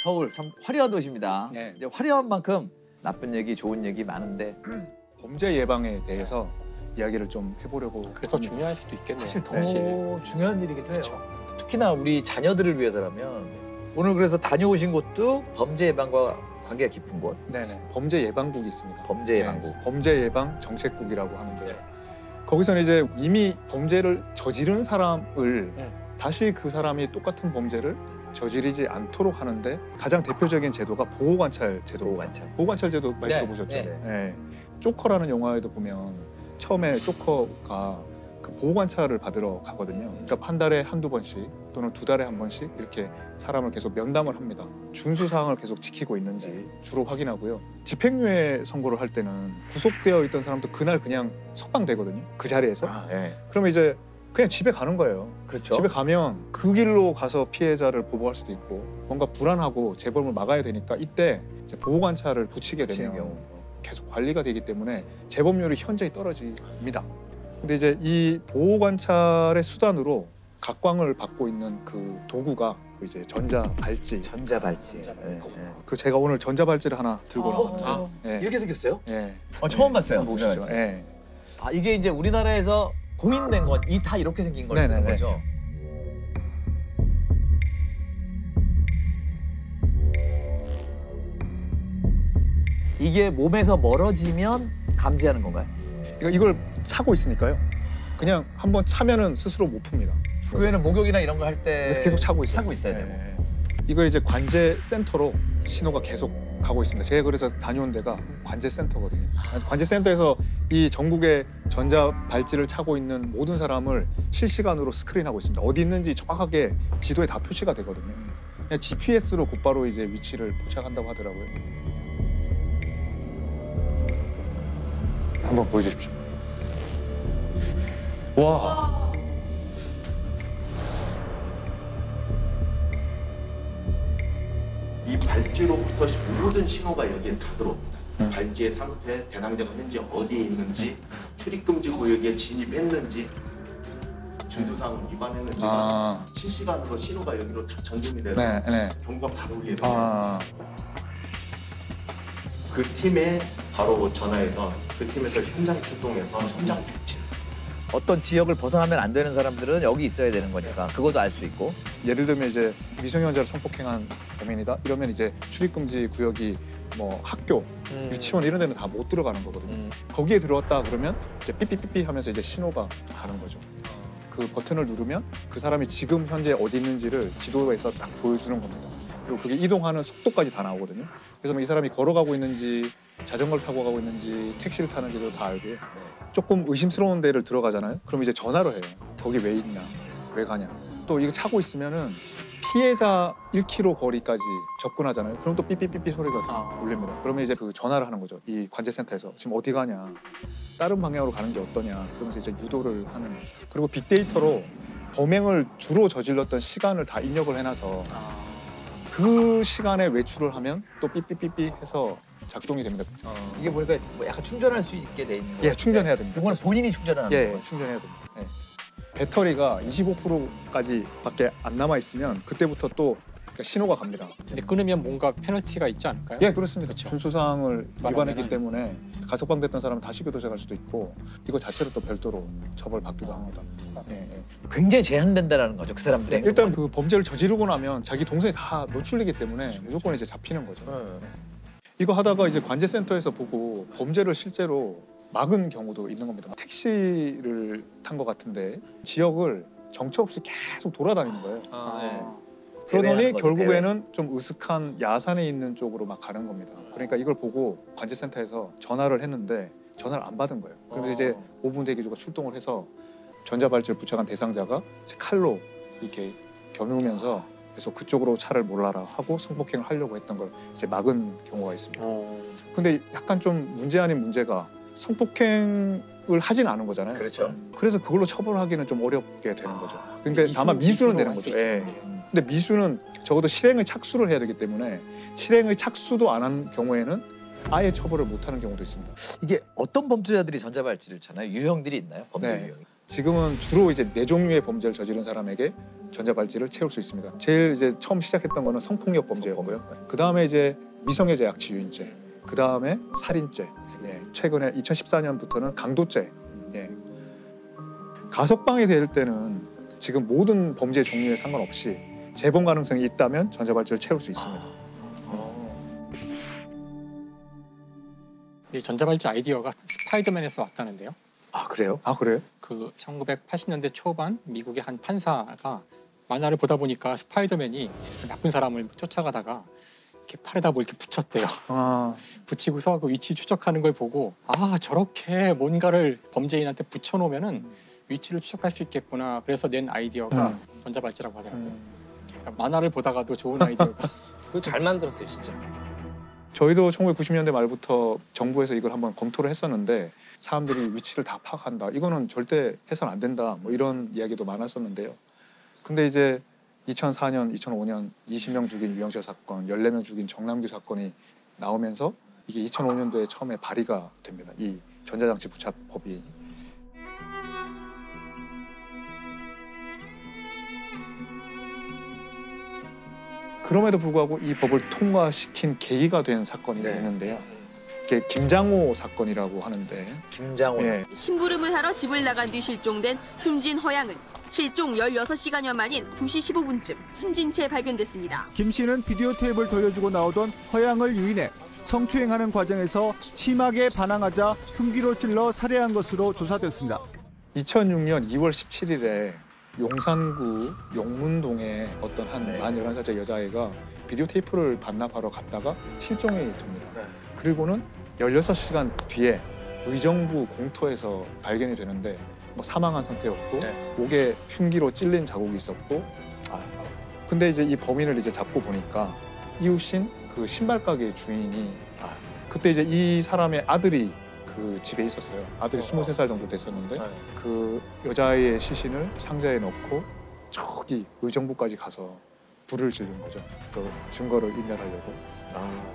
서울 참 화려한 도시입니다. 네. 이제 화려한 만큼 나쁜 얘기, 좋은 얘기 많은데 범죄 예방에 대해서 이야기를 좀 해보려고. 그게 더 중요할 수도 있겠네요. 사실 더 중요한 일이기도 해요. 그렇죠. 특히나 우리 자녀들을 위해서라면 오늘 그래서 다녀오신 곳도 범죄 예방과 관계가 깊은 곳. 네네. 범죄 예방국이 있습니다. 범죄 예방국. 네, 범죄 예방 정책국이라고 하는데 거기서는 이제 이미 범죄를 저지른 사람을 다시 그 사람이 똑같은 범죄를 저지르지 않도록 하는데 가장 대표적인 제도가 보호관찰 제도입니다. 보호관찰 제도 많이 네, 들어보셨죠? 네. 네. 조커라는 영화에도 보면 처음에 조커가 그 보호관찰을 받으러 가거든요. 그러니까 한 달에 한두 번씩 또는 두 달에 한 번씩 이렇게 사람을 계속 면담을 합니다. 준수사항을 계속 지키고 있는지 주로 확인하고요. 집행유예 선고를 할 때는 구속되어 있던 사람도 그날 그냥 석방되거든요. 그 자리에서. 그러면 이제 그냥 집에 가는 거예요. 그렇죠. 집에 가면 그 길로 가서 피해자를 보복할 수도 있고 뭔가 불안하고 재범을 막아야 되니까 이때 이제 보호관찰을 붙이게 되면 경우. 계속 관리가 되기 때문에 재범률이 현저히 떨어집니다. 근데 이제 이 보호관찰의 수단으로 각광을 받고 있는 그 도구가 이제 전자발찌. 전자발찌. 그 제가 오늘 전자발찌를 하나 들고 나왔는데 예. 이렇게 생겼어요? 예. 처음 봤어요. 보시죠. 전자발찌. 예. 아, 이게 이제 우리나라에서 공인된 건 다 이렇게 생긴 걸 쓰는 네네네. 거죠? 이게 몸에서 멀어지면 감지하는 건가요? 이걸 차고 있으니까요. 그냥 한번 차면은 스스로 못 풉니다. 그 외에는 목욕이나 이런 거 할 때 계속 차고 있어요. 차고 있어야 예. 되고. 이걸 이제 관제 센터로 신호가 계속 가고 있습니다. 제가 그래서 다녀온 데가 관제 센터거든요. 관제 센터에서 이 전국의 전자 발찌를 차고 있는 모든 사람을 실시간으로 스크린하고 있습니다. 어디 있는지 정확하게 지도에 다 표시가 되거든요. 그냥 GPS로 곧바로 이제 위치를 포착한다고 하더라고요. 한번 보여주십시오. 와. 이 발찌로부터 모든 신호가 여기에 다 들어옵니다. 발찌의 상태, 대상자가 현재 어디에 있는지, 출입금지 구역에 진입했는지, 준수사항을 위반했는지가 실시간으로 신호가 여기로 다 전송이 돼서 경고가 바로 오게 됩니다. 그 팀에 바로 전화해서 그 팀에서 현장 출동해서 현장 조치. 어떤 지역을 벗어나면 안 되는 사람들은 여기 있어야 되는 거니까 그것도 알 수 있고. 예를 들면 이제 미성년자를 성폭행한 범인이다 이러면 이제 출입금지 구역이 뭐 학교, 유치원 이런 데는 다 못 들어가는 거거든요. 거기에 들어왔다 그러면 이제 삐삐삐삐 하면서 이제 신호가 가는 거죠. 그 버튼을 누르면 그 사람이 지금 현재 어디 있는지를 지도에서 딱 보여주는 겁니다. 그리고 그게 이동하는 속도까지 다 나오거든요. 그래서 뭐 이 사람이 걸어가고 있는지 자전거를 타고 가고 있는지 택시를 타는지도 다 알고요. 조금 의심스러운 데를 들어가잖아요. 그럼 이제 전화를 해요. 거기 왜 있냐, 왜 가냐. 또 이거 차고 있으면은 피해자 1km 거리까지 접근하잖아요. 그럼 또 삐삐삐삐 소리가 울립니다. 그러면 이제 그 전화를 하는 거죠. 이 관제센터에서 지금 어디 가냐, 다른 방향으로 가는 게 어떠냐. 그러면서 이제 유도를 하는. 그리고 빅데이터로 범행을 주로 저질렀던 시간을 다 입력을 해놔서 그 시간에 외출을 하면 또 삐삐삐삐 해서 작동이 됩니다. 이게 보니까 뭐 약간 충전할 수 있게 돼 있는 거예요. 예, 충전해야 됩니다. 이거는 본인이 충전을 하는 거예요. 충전해야 됩니다. 예. 배터리가 25%까지밖에 안 남아 있으면 그때부터 또 신호가 갑니다. 근데 끊으면 뭔가 페널티가 있지 않을까요? 예, 그렇습니다. 그렇죠. 준수사항을 위반했기 말하면은. 때문에 가석방됐던 사람은 다시 교도소 갈 수도 있고 이거 자체로 또 별도로 처벌받기도 합니다. 예. 굉장히 제한된다라는 거죠. 그 사람들의 일단 행동은. 그 범죄를 저지르고 나면 자기 동선이 다 노출되기 때문에 무조건 이제 잡히는 거죠. 이거 하다가 이제 관제센터에서 보고 범죄를 실제로 막은 경우도 있는 겁니다. 택시를 탄 것 같은데 지역을 정처 없이 계속 돌아다니는 거예요. 그러더니 대회하는 거죠, 결국에는 좀 으슥한 야산에 있는 쪽으로 막 가는 겁니다. 그러니까 이걸 보고 관제센터에서 전화를 했는데 전화를 안 받은 거예요. 그래서 이제 5분 대기조가 출동을 해서 전자발찌를 부착한 대상자가 이제 칼로 이렇게 겨누면서 계속 그쪽으로 차를 몰라라 하고 성폭행을 하려고 했던 걸 이제 막은 경우가 있습니다. 근데 약간 좀 문제 아닌 문제가 성폭행을 하진 않은 거잖아요. 그렇죠. 그래서 그걸로 처벌하기는 좀 어렵게 되는 거죠. 근데 다만 미수는 되는 거죠. 예. 근데 미수는 적어도 실행의 착수를 해야 되기 때문에 실행의 착수도 안 한 경우에는 아예 처벌을 못 하는 경우도 있습니다. 이게 어떤 범죄자들이 전자발찌를 차나요? 유형들이 있나요? 범죄 네. 유형이? 지금은 주로 이제 4종류의 범죄를 저지른 사람에게 전자발찌를 채울 수 있습니다. 제일 이제 처음 시작했던 거는 성폭력 범죄였고요. 그 다음에 이제 미성애자 약취유인죄, 그 다음에 살인죄, 예, 최근에 2014년부터는 강도죄. 예. 가석방이 될 때는 지금 모든 범죄 종류에 상관없이 재범 가능성이 있다면 전자발찌를 채울 수 있습니다. 이 전자발찌 아이디어가 스파이더맨에서 왔다는데요. 아 그래요? 아 그래요? 그 1980년대 초반 미국의 한 판사가 만화를 보다 보니까 스파이더맨이 그 나쁜 사람을 쫓아가다가 이렇게 팔에다 뭐 이렇게 붙였대요. 아, 붙이고서 그 위치 추적하는 걸 보고 아 저렇게 뭔가를 범죄인한테 붙여놓으면은 위치를 추적할 수 있겠구나. 그래서 낸 아이디어가 전자발찌라고 하더라고요. 그러니까 만화를 보다가도 좋은 아이디어가. 그거 잘 만들었어요, 진짜. 저희도 1990년대 말부터 정부에서 이걸 한번 검토를 했었는데 사람들이 위치를 다 파악한다. 이거는 절대 해서는 안 된다. 뭐 이런 이야기도 많았었는데요. 근데 이제 2004년, 2005년 20명 죽인 유영철 사건, 14명 죽인 정남규 사건이 나오면서 이게 2005년도에 처음에 발의가 됩니다. 이 전자장치 부착법이. 그럼에도 불구하고 이 법을 통과시킨 계기가 된 사건이 네. 있는데요. 이게 김장호 사건이라고 하는데 김장호. 예, 심부름을 하러 집을 나간 뒤 실종된 숨진 허양은 실종 16시간여 만인 2시 15분쯤 숨진 채 발견됐습니다. 김 씨는 비디오 테이프를 돌려주고 나오던 허양을 유인해 성추행하는 과정에서 심하게 반항하자 흉기로 찔러 살해한 것으로 조사됐습니다. 2006년 2월 17일에 용산구 용문동에 어떤 한 네. 만 11살짜리 여자아이가 비디오 테이프를 반납하러 갔다가 실종이 됩니다. 네. 그리고는 16시간 뒤에 의정부 공터에서 발견이 되는데 뭐 사망한 상태였고 네. 목에 흉기로 찔린 자국이 있었고 근데 이제 이 범인을 이제 잡고 보니까 이웃인 그 신발 가게 주인이 그때 이제 이 사람의 아들이 그 집에 있었어요. 아들이 23살 정도 됐었는데 네. 그 여자아이의 시신을 상자에 넣고 저기 의정부까지 가서 불을 지른 거죠. 그 증거를 인멸하려고.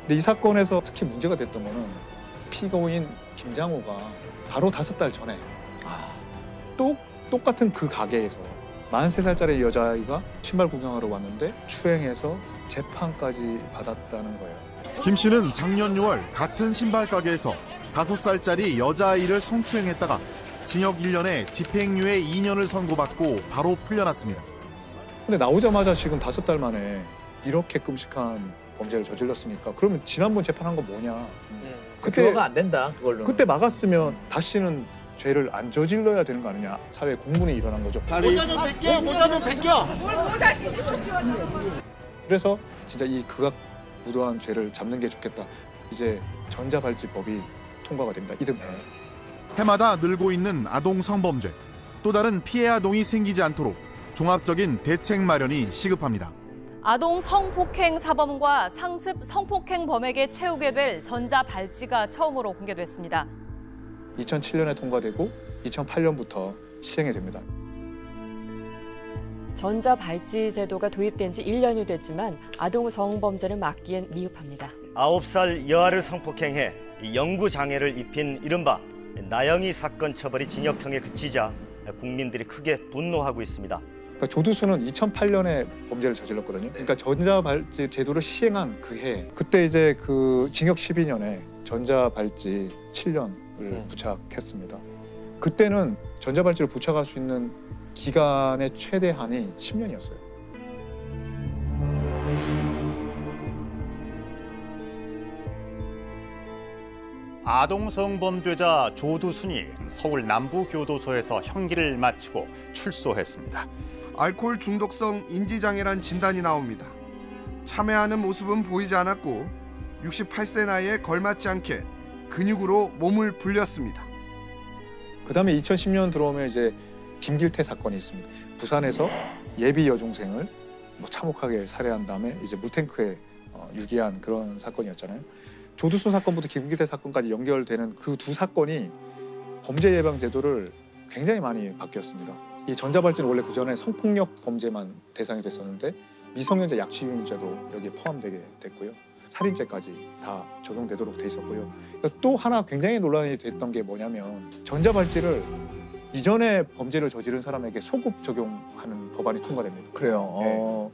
근데 이 사건에서 특히 문제가 됐던 거는 피고인 김장호가 바로 5달 전에 똑같은 그 가게에서 43살짜리 여자아이가 신발 구경하러 왔는데 추행해서 재판까지 받았다는 거예요. 김 씨는 작년 6월 같은 신발 가게에서 5살짜리 여자아이를 성추행했다가 징역 1년에 집행유예 2년을 선고받고 바로 풀려났습니다. 근데 나오자마자 지금 5달 만에 이렇게 끔찍한 범죄를 저질렀으니까 그러면 지난번 재판한 건 뭐냐. 그거가 안 된다. 그걸로. 그때 막았으면 다시는 죄를 안 저질러야 되는 거 아니냐. 사회 공분이 일어난 거죠. 모자 좀 벗겨! 모자 좀 벗겨! 그래서 진짜 이 극악무도한 죄를 잡는 게 좋겠다. 이제 전자발찌법이 통과가 됩니다. 이듬해. 해마다 늘고 있는 아동 성범죄. 또 다른 피해 아동이 생기지 않도록 종합적인 대책 마련이 시급합니다. 아동 성폭행 사범과 상습 성폭행 범에게 채우게 될 전자발찌가 처음으로 공개됐습니다. 2007년에 통과되고 2008년부터 시행이 됩니다. 전자발찌 제도가 도입된 지 1년이 됐지만 아동 성범죄를 막기엔 미흡합니다. 9살 여아를 성폭행해 영구 장애를 입힌 이른바 나영이 사건 처벌이 징역형에 그치자 국민들이 크게 분노하고 있습니다. 그러니까 조두수는 2008년에 범죄를 저질렀거든요. 그러니까 전자발찌 제도를 시행한 그 해, 그때 이제 그 징역 12년에 전자발찌 7년을 부착했습니다. 그때는 전자발찌를 부착할 수 있는 기간의 최대한이 10년이었어요. 아동 성범죄자 조두순이 서울 남부교도소에서 형기를 마치고 출소했습니다. 알코올 중독성 인지장애란 진단이 나옵니다. 참회하는 모습은 보이지 않았고 68세 나이에 걸맞지 않게 근육으로 몸을 불렸습니다. 그다음에 2010년 들어오면 이제 김길태 사건이 있습니다. 부산에서 예비 여중생을 뭐 참혹하게 살해한 다음에 이제 물탱크에 유기한 그런 사건이었잖아요. 조두순 사건부터 김길태 사건까지 연결되는 그 두 사건이 범죄 예방 제도를 굉장히 많이 바뀌었습니다. 이 전자발찌는 원래 그 전에 성폭력 범죄만 대상이 됐었는데 미성년자 약취유인죄도 여기에 포함되게 됐고요. 살인죄까지 다 적용되도록 돼 있었고요. 또 하나 굉장히 논란이 됐던 게 뭐냐면 전자발찌를 이전에 범죄를 저지른 사람에게 소급 적용하는 법안이 통과됩니다. 그래요.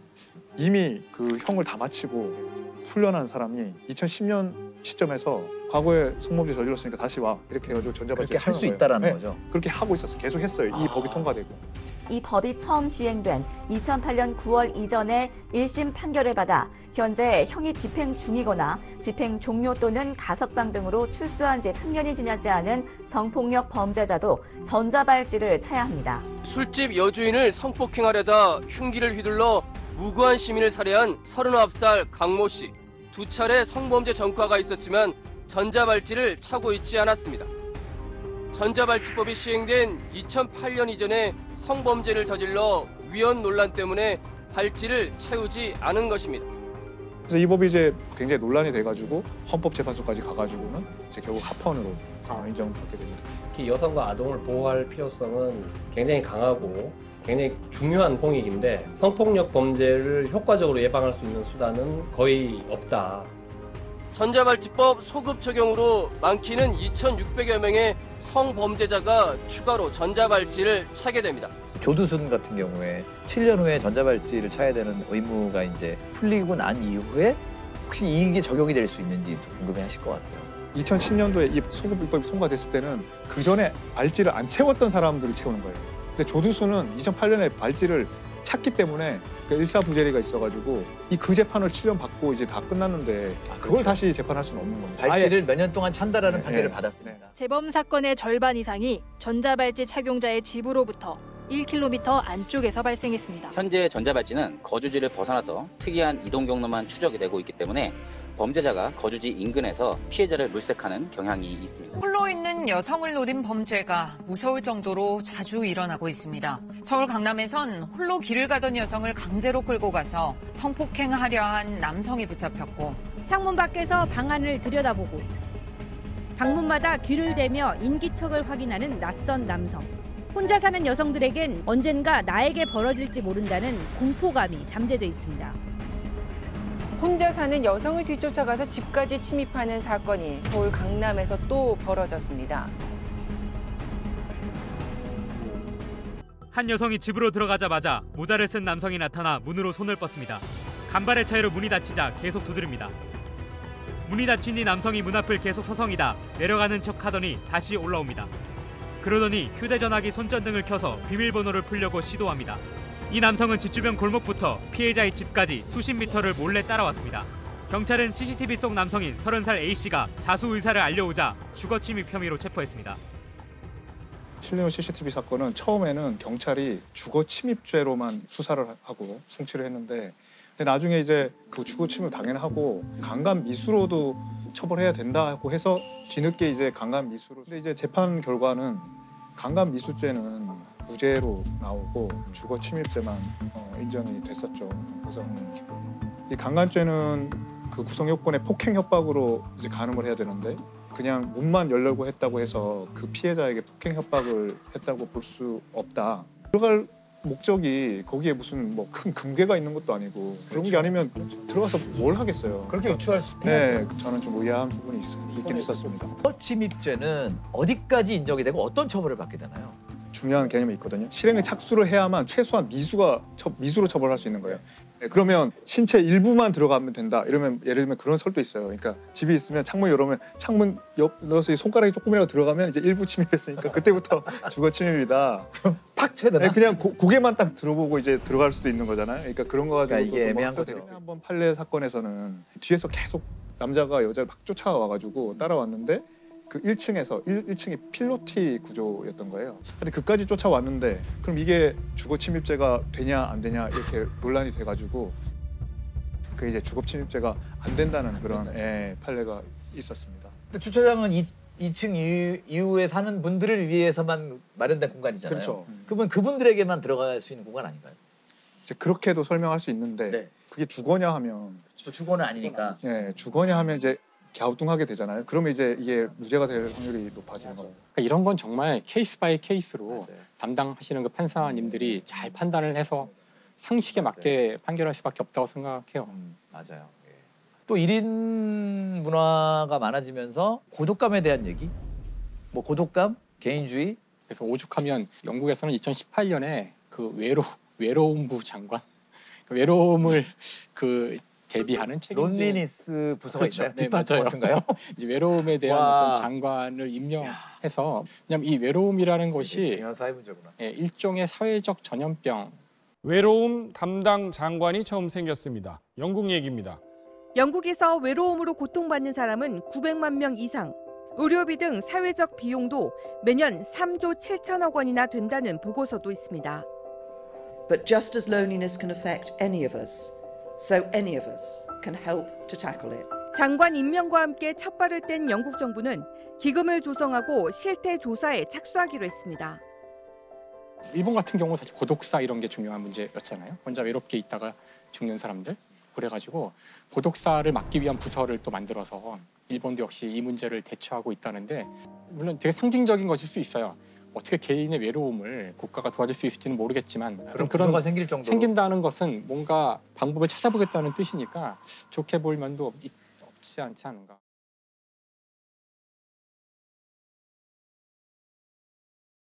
이미 그 형을 다 마치고 풀려난 사람이 2010년 시점에서 과거에 성범죄 저질렀으니까 다시 와 이렇게 해가지고 전자발찌 그렇게 할 수 있다라는 거죠. 그렇게 하고 있었어요. 계속 했어요. 이 법이 통과되고. 이 법이 처음 시행된 2008년 9월 이전에 1심 판결을 받아 현재 형이 집행 중이거나 집행 종료 또는 가석방 등으로 출소한 지 3년이 지나지 않은 성폭력 범죄자도 전자발찌를 차야 합니다. 술집 여주인을 성폭행하려다 흉기를 휘둘러 무고한 시민을 살해한 39살 강모 씨. 2차례 성범죄 전과가 있었지만 전자발찌를 차고 있지 않았습니다. 전자발찌법이 시행된 2008년 이전에 성범죄를 저질러 위헌 논란 때문에 발찌를 채우지 않은 것입니다. 그래서 이 법이 이제 굉장히 논란이 돼가지고 헌법재판소까지 가가지고는 이제 결국 합헌으로 인정을 받게 됩니다. 특히 여성과 아동을 보호할 필요성은 굉장히 강하고 굉장히 중요한 공익인데 성폭력 범죄를 효과적으로 예방할 수 있는 수단은 거의 없다. 전자발찌법 소급 적용으로 많게는 2,600여 명의 성범죄자가 추가로 전자발찌를 차게 됩니다. 조두순 같은 경우에 7년 후에 전자발찌를 차야 되는 의무가 이제 풀리고 난 이후에 혹시 이게 적용이 될 수 있는지 궁금해하실 것 같아요. 2010년도에 이 소급 입법이 통과됐을 때는 그 전에 발찌를 안 채웠던 사람들을 채우는 거예요. 근데 조두순은 2008년에 발찌를 찼기 때문에 그 일사부재리가 있어가지고 이 그 재판을 7년 받고 이제 다 끝났는데 그걸 그렇죠. 다시 재판할 수는 없는 겁니다. 발찌를 몇 년 동안 찬다라는 판결을 받았습니다. 재범 사건의 절반 이상이 전자발찌 착용자의 집으로부터 1km 안쪽에서 발생했습니다. 현재 전자발찌는 거주지를 벗어나서 특이한 이동 경로만 추적이 되고 있기 때문에 범죄자가 거주지 인근에서 피해자를 물색하는 경향이 있습니다. 홀로 있는 여성을 노린 범죄가 무서울 정도로 자주 일어나고 있습니다. 서울 강남에선 홀로 길을 가던 여성을 강제로 끌고 가서 성폭행하려 한 남성이 붙잡혔고 창문 밖에서 방안을 들여다보고 방문마다 귀를 대며 인기척을 확인하는 낯선 남성. 혼자 사는 여성들에겐 언젠가 나에게 벌어질지 모른다는 공포감이 잠재돼 있습니다. 혼자 사는 여성을 뒤쫓아가서 집까지 침입하는 사건이 서울 강남에서 또 벌어졌습니다. 한 여성이 집으로 들어가자마자 모자를 쓴 남성이 나타나 문으로 손을 뻗습니다. 간발의 차이로 문이 닫히자 계속 두드립니다. 문이 닫힌 뒤 남성이 문 앞을 계속 서성이다 내려가는 척하더니 다시 올라옵니다. 그러더니 휴대전화기 손전등을 켜서 비밀번호를 풀려고 시도합니다. 이 남성은 집 주변 골목부터 피해자의 집까지 수십 미터를 몰래 따라왔습니다. 경찰은 CCTV 속 남성인 30살 A씨가 자수 의사를 알려오자 주거 침입 혐의로 체포했습니다. 실내용 CCTV 사건은 처음에는 경찰이 주거 침입죄로만 수사를 하고 송치를 했는데 근데 나중에 이제 그 주거 침입을 당연하고 강간 미수로도 처벌해야 된다고 해서 뒤늦게 이제 강간 미수로. 근데 이제 재판 결과는 강간 미수죄는 무죄로 나오고 주거 침입죄만 인정이 됐었죠. 그래서 이 강간죄는 그 구성 요건에 폭행 협박으로 이제 가늠을 해야 되는데 그냥 문만 열려고 했다고 해서 그 피해자에게 폭행 협박을 했다고 볼 수 없다. 들어갈 목적이 거기에 무슨 뭐 큰 금괴가 있는 것도 아니고 그런 게 아니면 들어가서 뭘 하겠어요. 그렇게 유추할 수 네, 저는 좀 의아한 부분이 있긴 있었습니다. 주거 침입죄는 어디까지 인정이 되고 어떤 처벌을 받게 되나요? 중요한 개념이 있거든요. 실행에 착수를 해야만 최소한 미수로 처벌할 수 있는 거예요. 네, 그러면 신체 일부만 들어가면 된다. 이러면 예를 들면 그런 설도 있어요. 그러니까 집이 있으면 창문 열어면 창문 옆 넣어서 손가락이 조금이라도 들어가면 이제 일부 침입했으니까 그때부터 주거 침입이다. 탁 쳐야 되나? 네, 그냥 고개만 딱 들어보고 이제 들어갈 수도 있는 거잖아요. 그러니까 그런 거 가지고 그러니까 이게 애매한 거죠. 한번 판례 사건에서는 뒤에서 계속 남자가 여자를 막 쫓아와가지고 따라왔는데 그 1층이 필로티 구조였던 거예요. 근데 그까지 쫓아왔는데 그럼 이게 주거 침입죄가 되냐 안 되냐 이렇게 논란이 돼가지고 그 이제 주거 침입죄가 안 된다는 그런 판례가 있었습니다. 근데 주차장은 2층 이후에 사는 분들을 위해서만 마련된 공간이잖아요. 그렇죠. 그러면 그분들에게만 들어갈 수 있는 공간 아닌가요? 이제 그렇게도 설명할 수 있는데 그게 주거냐 하면 또 주거는 아니니까. 네, 주거냐 하면 이제 갸우뚱하게 되잖아요. 그러면 이제 이게 무죄가 될 확률이 높아지는 거예요. 그러니까 이런 건 정말 케이스 바이 케이스로 담당하시는 그 판사님들이 잘 판단을 해서 상식에 맞게 판결할 수밖에 없다고 생각해요. 맞아요. 예. 또 1인 문화가 많아지면서 고독감에 대한 얘기, 뭐 고독감, 개인주의, 그래서 오죽하면 영국에서는 2018년에 그 외로움부 장관, 그 외로움을 그 대비하는 책임질 론리니스 부서가 그렇죠. 있나요? 네, 뒷받침 맞아요. 같은가요? 이제 외로움에 대한 와. 어떤 장관을 임명해서 왜냐면 이 외로움이라는 것이 중요한 사회 문제구나. 예, 일종의 사회적 전염병. 외로움 담당 장관이 처음 생겼습니다. 영국 얘기입니다. 영국에서 외로움으로 고통받는 사람은 900만 명 이상, 의료비 등 사회적 비용도 매년 3조 7천억 원이나 된다는 보고서도 있습니다. But just as loneliness can affect any of us, so any of us can help to tackle it. 장관 임명과 함께 첫 발을 뗀 영국 정부는 기금을 조성하고 실태 조사에 착수하기로 했습니다. 일본 같은 경우 사실 고독사 이런 게 중요한 문제였잖아요. 혼자 외롭게 있다가 죽는 사람들. 그래가지고 고독사를 막기 위한 부서를 또 만들어서 일본도 역시 이 문제를 대처하고 있다는데 물론 되게 상징적인 것일 수 있어요. 어떻게 개인의 외로움을 국가가 도와줄 수 있을지는 모르겠지만 그런 부서가 생길 정도로 생긴다는 것은 뭔가 방법을 찾아보겠다는 뜻이니까 좋게 볼 면도 없지 않지 않은가.